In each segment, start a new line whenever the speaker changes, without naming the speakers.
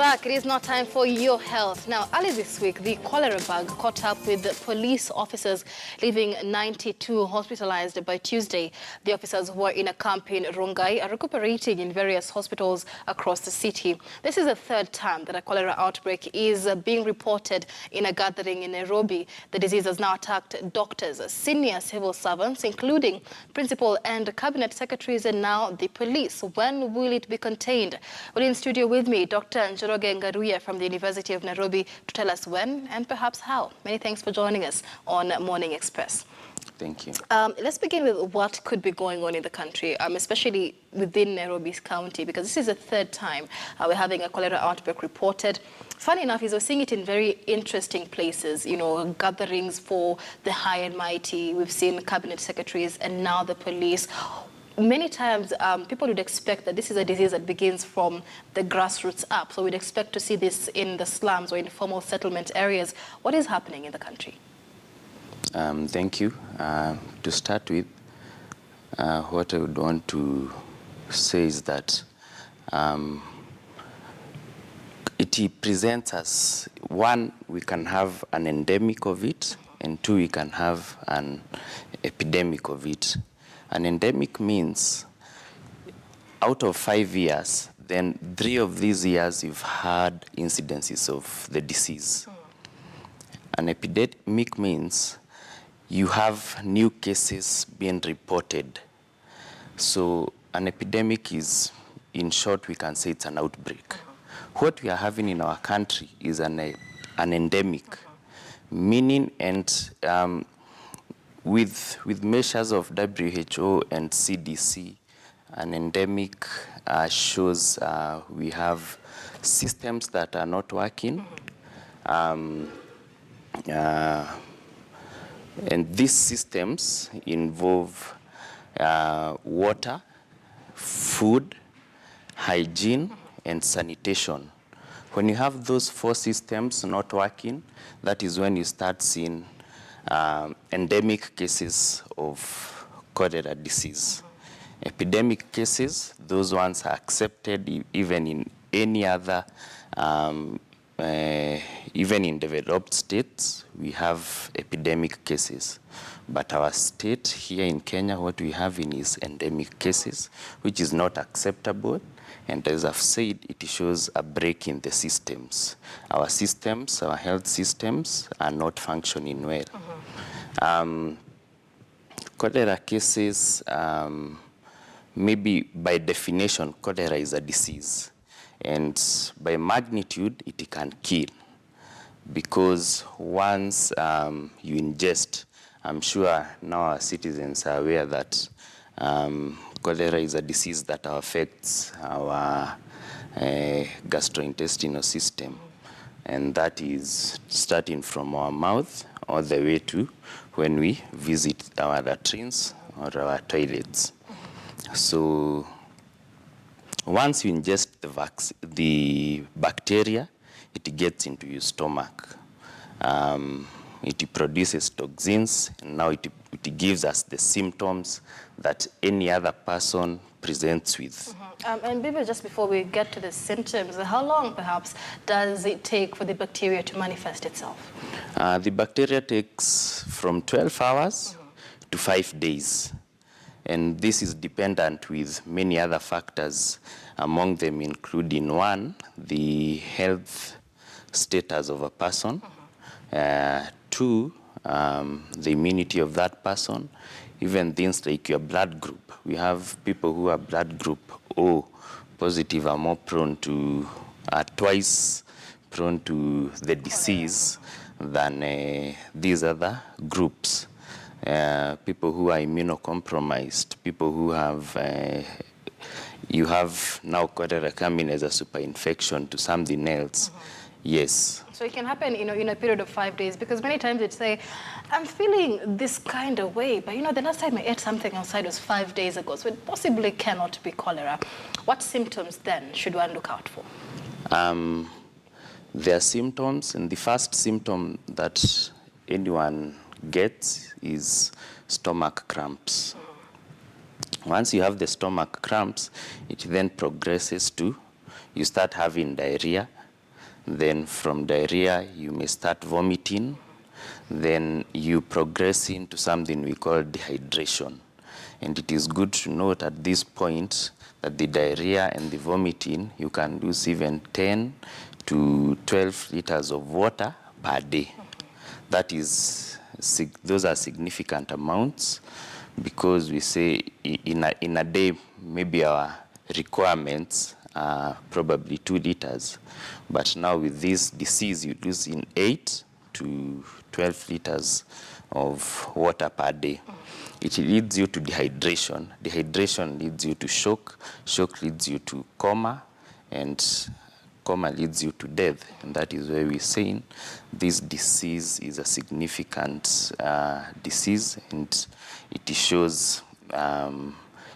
back. It is now time for your health. Now, early this week, the cholera bug caught up with the police officers, leaving 92 hospitalized by Tuesday. The officers who are in a camp in Rongai are recuperating in various hospitals across the city. This is the third time that a cholera outbreak is being reported in a gathering in Nairobi. The disease has now attacked doctors, senior civil servants, including principal and cabinet secretaries, and now the police. When will it be contained? Well, in studio with me, Dr. Njoroge Ngaruye from the University of Nairobi to tell us when and perhaps how. Many thanks for joining us on Morning Express.
Thank you.
Let's begin with what could be going on in the country, especially within Nairobi's county, because this is the third time we're having a cholera outbreak reported. Funny enough, we're seeing it in very interesting places, you know, gatherings for the high and mighty. We've seen cabinet secretaries and now the police. Many times, people would expect that this is a disease that begins from the grassroots up. So we'd expect to see this in the slums or informal settlement areas. What is happening in the country?
Thank you. To start with, what I would want to say is that it presents us, one, we can have an endemic of it, and two, we can have an epidemic of it. An endemic means out of 5 years, then 3 of these years you've had incidences of the disease. An epidemic means you have new cases being reported. So an epidemic is, in short, we can say it's an outbreak. What we are having in our country is an endemic, meaning and with measures of WHO and CDC, an endemic shows we have systems that are not working. And these systems involve water, food, hygiene, and sanitation. When you have those 4 systems not working, that is when you start seeing endemic cases of cholera disease. Epidemic cases, those ones are accepted even in any other, even in developed states, we have epidemic cases. But our state here in Kenya, what we have in is endemic cases, which is not acceptable. And as I've said, it shows a break in the systems. Our systems, our health systems are not functioning well. Cholera cases, maybe by definition, cholera is a disease. And by magnitude, it can kill. Because once you ingest, I'm sure now our citizens are aware that cholera is a disease that affects our gastrointestinal system. And that is starting from our mouth all the way to when we visit our latrines or our toilets. So once you ingest the bacteria, it gets into your stomach. It produces toxins, and now it gives us the symptoms that any other person presents with.
And maybe just before we get to the symptoms, how long perhaps does it take for the bacteria to manifest itself?
The bacteria takes from 12 hours to 5 days. And this is dependent with many other factors, among them including one, the health status of a person, 2, the immunity of that person, even things like your blood group. We have people who are blood group O positive are more prone to, are twice prone to the disease than these other groups. People who are immunocompromised, people who have, you have now cholera coming as a super infection to something else. Yes.
So it can happen, you know, in a period of 5 days, because many times they'd say, I'm feeling this kind of way, but you know, the last time I ate something outside was 5 days ago, so it possibly cannot be cholera. What symptoms then should one look out for?
There are symptoms, and the first symptom that anyone gets is stomach cramps. Once you have the stomach cramps, it then progresses to, you start having diarrhea, Then from diarrhea, you may start vomiting. Then you progress into something we call dehydration. And it is good to note at this point that the diarrhea and the vomiting, you can lose even 10 to 12 liters of water per day. That is, those are significant amounts, because we say in a day, maybe our requirements are probably 2 liters. But now with this disease, you lose in 8 to 12 liters of water per day. It leads you to dehydration. Dehydration leads you to shock. Shock leads you to coma, and coma leads you to death. And that is where we're saying this disease is a significant disease, and it shows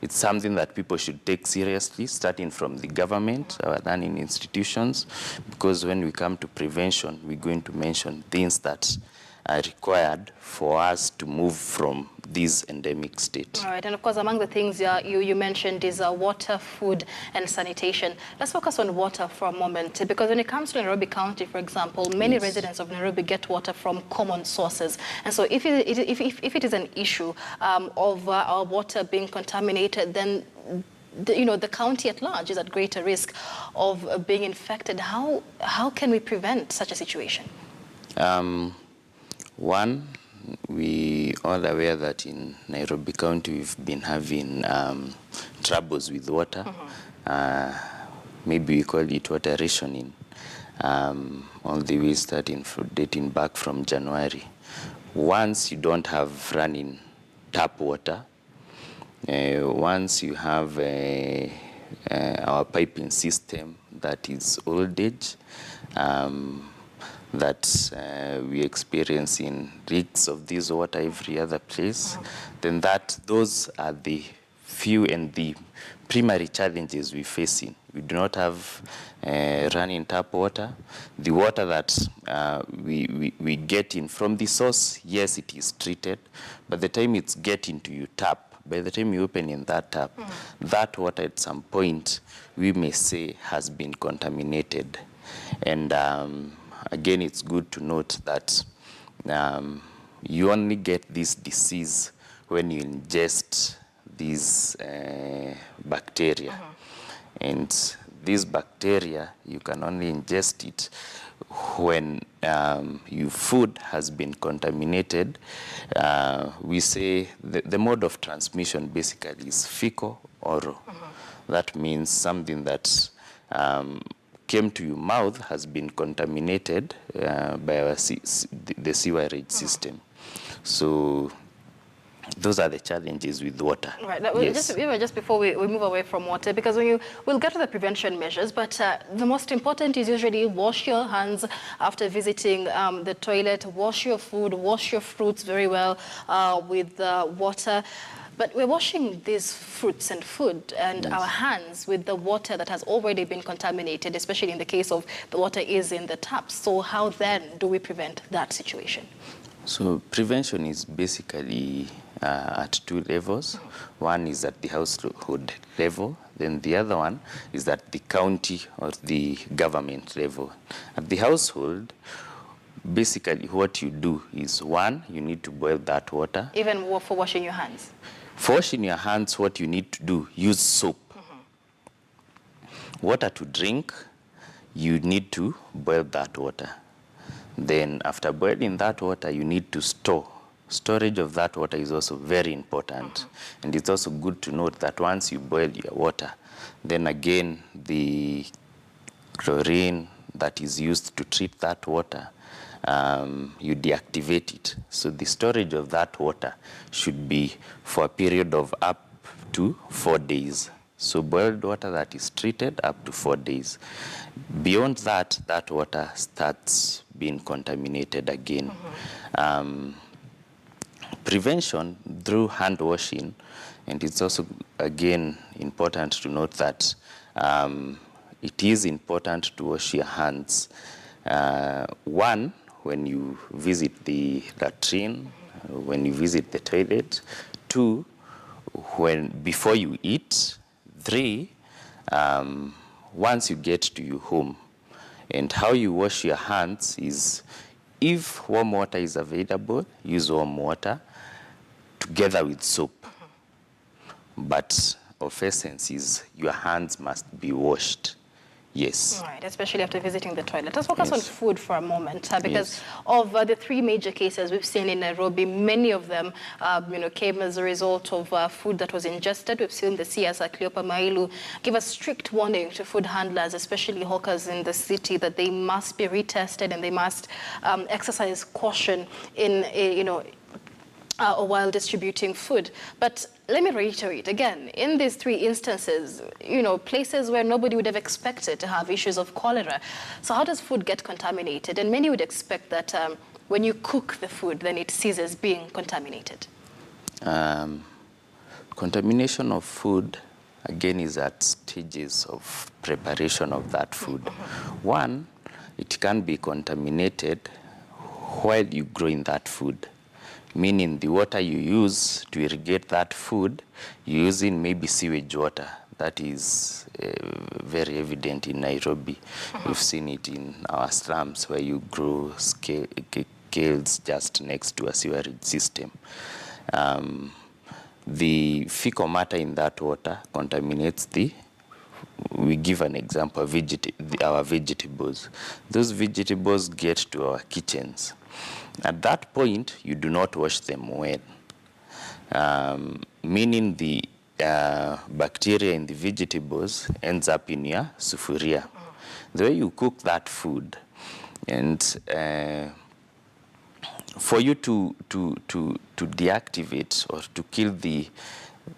it's something that people should take seriously, starting from the government, our learning institutions, because when we come to prevention, we're going to mention things that are required for us to move from this endemic state.
All right, and of course, among the things you mentioned is water, food, and sanitation. Let's focus on water for a moment, because when it comes to Nairobi County, for example, many residents of Nairobi get water from common sources. And so if it is an issue of our water being contaminated, then the county at large is at greater risk of being infected. How can we prevent such a situation?
One, we all aware that in Nairobi County we've been having troubles with water. Maybe we call it water rationing. All the way dating back from January. Once you don't have running tap water, once you have our piping system that is old age, that we experience in leaks of this water every other place, then those are the few and the primary challenges we're facing. We do not have running tap water. The water that we get in from the source, yes, it is treated, but the time it's getting to your tap, by the time you open in that tap, that water at some point, we may say, has been contaminated. And again, it's good to note that you only get this disease when you ingest these bacteria. And this bacteria, you can only ingest it when your food has been contaminated. We say the mode of transmission basically is fecal oral. That means something that came to your mouth has been contaminated by the sewerage system. So those are the challenges with water.
Right.
Yes.
Just before we move away from water, because we'll get to the prevention measures, but the most important is usually wash your hands after visiting the toilet, wash your food, wash your fruits very well with water. But we're washing these fruits and food and our hands with the water that has already been contaminated, especially in the case of the water is in the taps. So how then do we prevent that situation?
So prevention is basically at 2 levels. One is at the household level, then the other one is at the county or the government level. At the household, basically what you do is, one, you need to boil that water.
Even for washing your hands?
For washing your hands, what you need to do, use soap. Water to drink, you need to boil that water. Then after boiling that water, you need to store. Storage of that water is also very important. And it's also good to note that once you boil your water, then again the chlorine that is used to treat that water, you deactivate it. So the storage of that water should be for a period of up to 4 days. So boiled water that is treated up to 4 days. Beyond that, that water starts being contaminated again. Prevention through hand washing, and it's also again important to note that it is important to wash your hands. One, when you visit the latrine, when you visit the toilet. 2, before you eat. 3, once you get to your home. And how you wash your hands is, if warm water is available, use warm water together with soap. But of essence is your hands must be washed. Yes.
Right, especially after visiting the toilet. Let's focus on food for a moment, because of the three major cases we've seen in Nairobi, many of them, came as a result of food that was ingested. We've seen the CS Cleopa Mailu give a strict warning to food handlers, especially hawkers in the city, that they must be retested and they must exercise caution in, while distributing food. But let me reiterate again, in these three instances, places where nobody would have expected to have issues of cholera. So how does food get contaminated? And many would expect that when you cook the food, then it ceases being contaminated.
Contamination of food, again, is at stages of preparation of that food. One, it can be contaminated while you grow in that food. Meaning the water you use to irrigate that food, you're using maybe sewage water. That is very evident in Nairobi. We've seen it in our slums where you grow kales just next to a sewerage system. The fecal matter in that water contaminates we give an example, our vegetables. Those vegetables get to our kitchens. At that point, you do not wash them well, meaning the bacteria in the vegetables ends up in your sufuria. The way you cook that food, and for you to deactivate or to kill the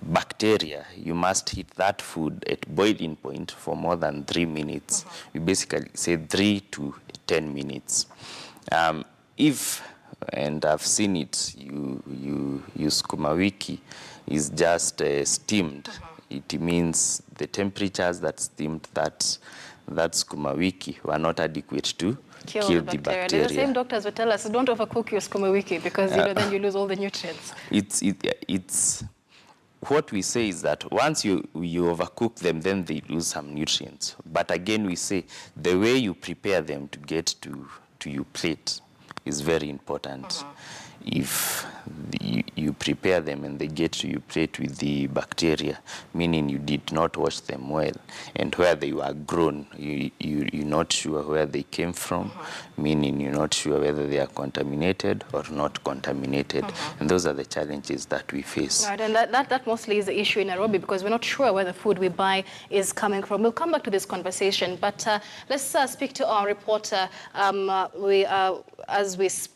bacteria, you must heat that food at boiling point for more than 3 minutes. We basically say 3 to 10 minutes. If, and I've seen it, you use sukuma wiki is just steamed. It means the temperatures that steamed that sukuma wiki were not adequate to kill the bacteria.
The same doctors would tell us, don't overcook your sukuma wiki because then you lose all the nutrients.
It's what we say is that once you overcook them, then they lose some nutrients. But again, we say the way you prepare them to get to your plate is very important. If you prepare them and they get to your plate with the bacteria, meaning you did not wash them well, and where they were grown, you're not sure where they came from, meaning you're not sure whether they are contaminated or not contaminated. And those are the challenges that we face.
Right, and that mostly is the issue in Nairobi, because we're not sure where the food we buy is coming from. We'll come back to this conversation, but let's speak to our reporter as we speak.